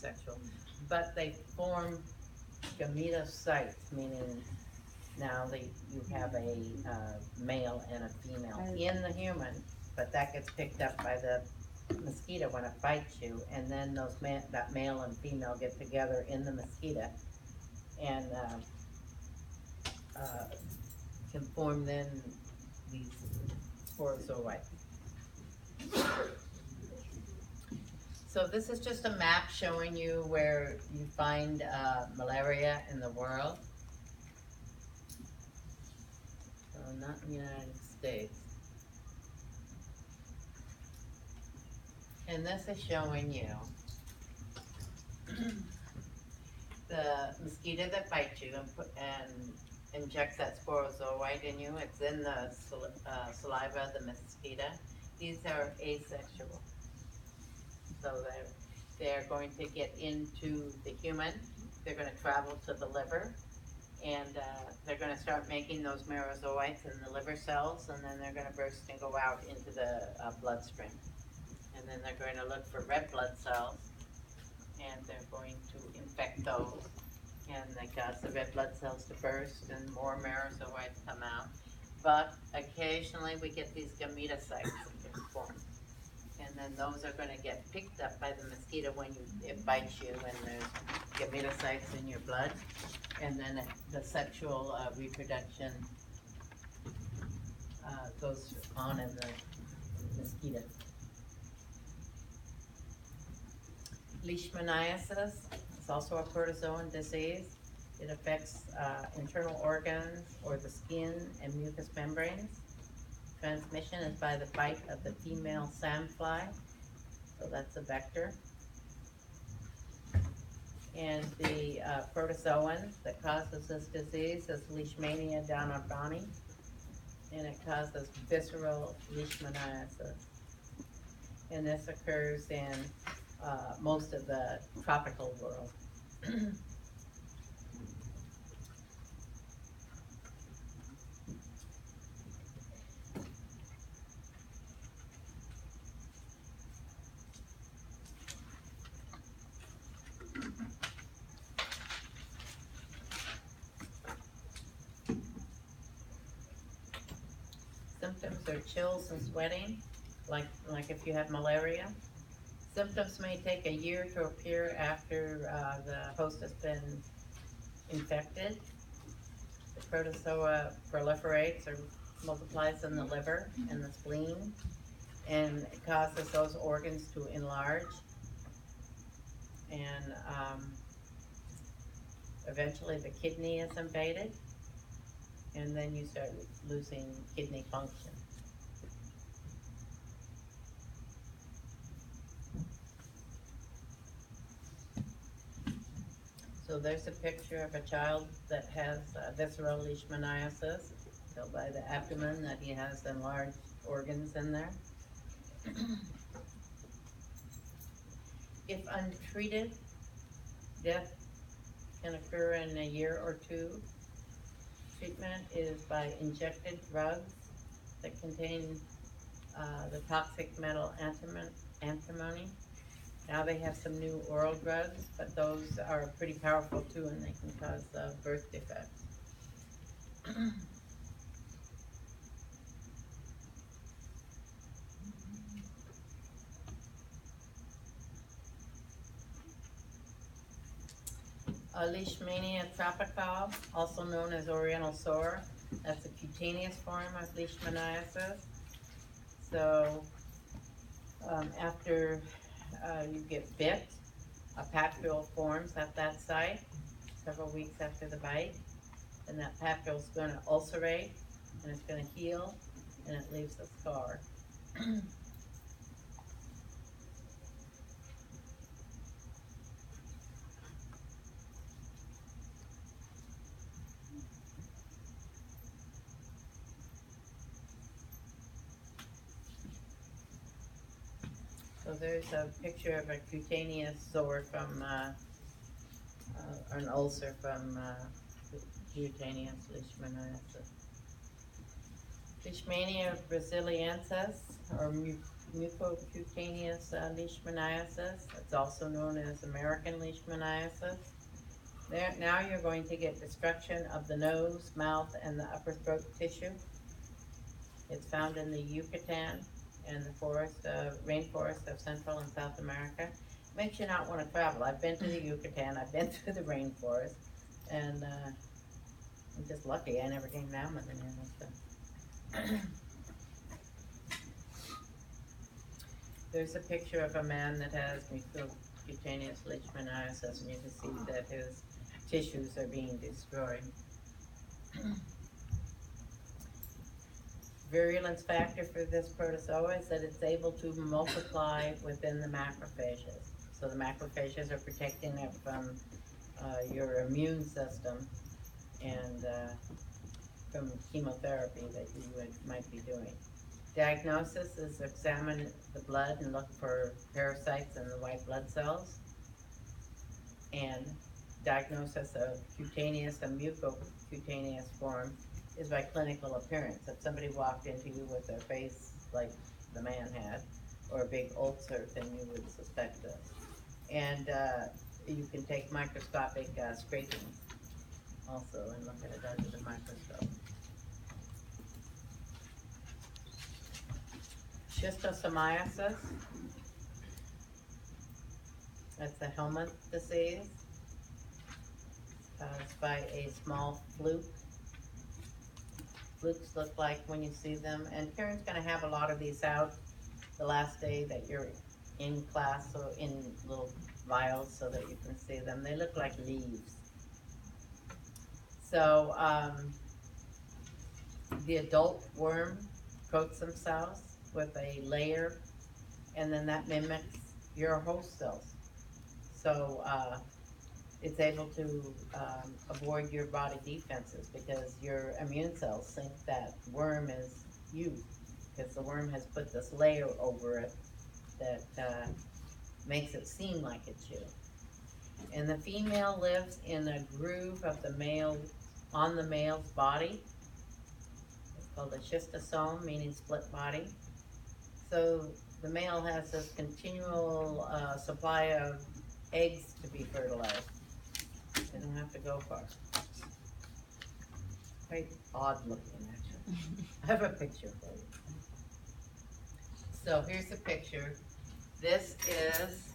asexual, but they form gametocytes, meaning now you have a male and a female in the human, but that gets picked up by the mosquito when it bites you, and then that male and female get together in the mosquito and uh, can form then these sporozoite. So this is just a map showing you where you find malaria in the world. So not in the United States. And this is showing you the mosquito that bites you and injects that sporozoite in you. It's in the saliva of the mosquito. These are asexual. So they're going to get into the human. They're going to travel to the liver, and they're going to start making those merozoites in the liver cells, and then they're going to burst and go out into the bloodstream. And then they're going to look for red blood cells, and they're going to infect those, and they cause the red blood cells to burst, and more merozoites come out. But occasionally we get these gametocytes that get formed. And then those are going to get picked up by the mosquito when it bites you, and there's gametocytes in your blood. And then the sexual reproduction goes on in the mosquito. Leishmaniasis is also a protozoan disease. It affects internal organs or the skin and mucous membranes. Transmission is by the bite of the female sandfly, so that's a vector. And the protozoan that causes this disease is Leishmania downardani, and it causes visceral leishmaniasis. And this occurs in most of the tropical world. Symptoms are chills and sweating, like if you have malaria. Symptoms may take a year to appear after the host has been infected. The protozoa proliferates or multiplies in the liver and the spleen, and it causes those organs to enlarge, and eventually the kidney is invaded, and then you start losing kidney function. So there's a picture of a child that has visceral leishmaniasis. So by the abdomen that he has enlarged organs in there. If untreated, death can occur in a year or two. Treatment is by injected drugs that contain the toxic metal antimony. Now they have some new oral drugs, but those are pretty powerful too, and they can cause birth defects. Leishmania tropical, also known as oriental sore. That's a cutaneous form of leishmaniasis. So after you get bit, a papule forms at that site several weeks after the bite, and that papule is going to ulcerate, and it's going to heal, and it leaves a scar. So there's a picture of a cutaneous sore from, or an ulcer from cutaneous leishmaniasis. Leishmania brasiliensis, or mucocutaneous leishmaniasis. It's also known as American leishmaniasis. There, now you're going to get destruction of the nose, mouth, and the upper throat tissue. It's found in the Yucatan and the rainforest of Central and South America. Makes you not want to travel. I've been to the Yucatan, I've been to the rainforest, and I'm just lucky I never came down with any of this stuff. There's a picture of a man that has mucocutaneous leishmaniasis, and you can see that his tissues are being destroyed. Virulence factor for this protozoa is that it's able to multiply within the macrophages. So the macrophages are protecting it from your immune system and from chemotherapy that you might be doing. Diagnosis is examine the blood and look for parasites in the white blood cells. And diagnosis of cutaneous and mucocutaneous form is by clinical appearance. If somebody walked into you with their face like the man had, or a big ulcer, then you would suspect this. And you can take microscopic scraping also and look at it under the microscope. Schistosomiasis, that's the helminth disease, caused by a small fluke. Flukes look like when you see them, and Karen's going to have a lot of these out the last day that you're in class, so in little vials so that you can see them. They look like leaves. So the adult worm coats themselves with a layer, and then that mimics your host cells. So it's able to avoid your body defenses because your immune cells think that worm is you, because the worm has put this layer over it that makes it seem like it's you. And the female lives in a groove of the male, on the male's body. It's called a schistosome, meaning split body. So the male has this continual supply of eggs to be fertilized. They don't have to go far. Quite odd looking, actually. I have a picture for you. So here's the picture. This is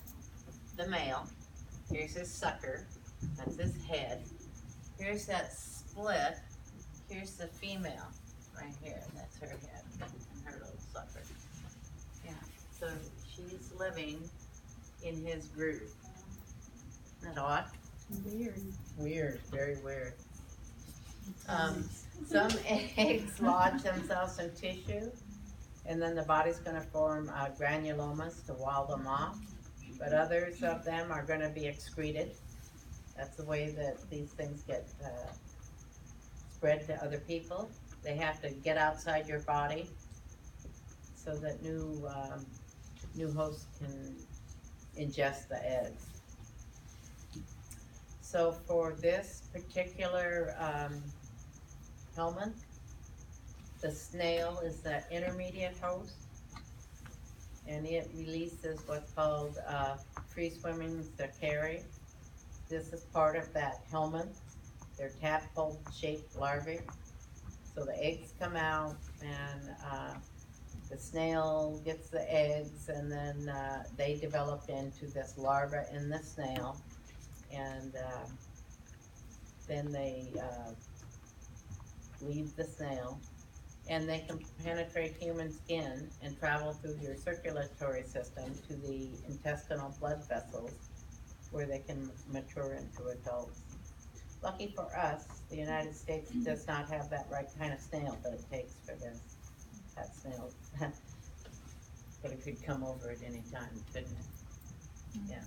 the male. Here's his sucker. That's his head. Here's that split. Here's the female right here. That's her head and her little sucker. Yeah. So she's living in his groove. Isn't that odd? Weird. Weird, very weird. Some eggs lodge themselves in tissue, and then the body's going to form granulomas to wall them off. But others of them are going to be excreted. That's the way that these things get spread to other people. They have to get outside your body so that new hosts can ingest the eggs. So for this particular helminth, the snail is the intermediate host, and it releases what's called free-swimming cercari. This is part of that helminth. They're tadpole-shaped larvae. So the eggs come out, and the snail gets the eggs, and then they develop into this larva in the snail, and then they leave the snail, and they can penetrate human skin and travel through your circulatory system to the intestinal blood vessels where they can mature into adults. Lucky for us, the United States does not have that right kind of snail that it takes for this. That snail, but it could come over at any time, couldn't it? Yeah.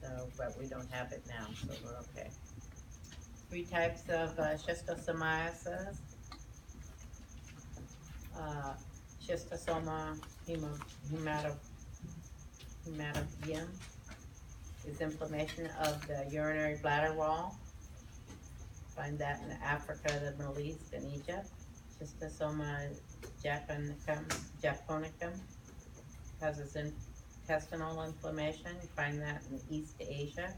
So, but we don't have it now, so we're okay. 3 types of schistosomiasis. Schistosoma hematobium is inflammation of the urinary bladder wall. Find that in Africa, the Middle East, and Egypt. Schistosoma japonicum causes intestinal inflammation. You find that in East Asia.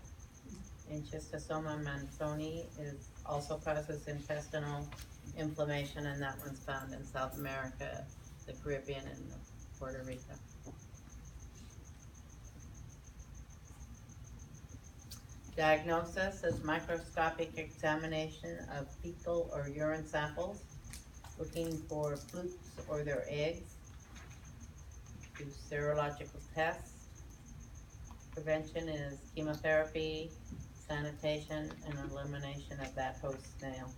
And Schistosoma mansoni is also causes intestinal inflammation, and that one's found in South America, the Caribbean, and Puerto Rico. Diagnosis is microscopic examination of fecal or urine samples, looking for flukes or their eggs. Do serological tests. Prevention is chemotherapy, sanitation, and elimination of that host snail.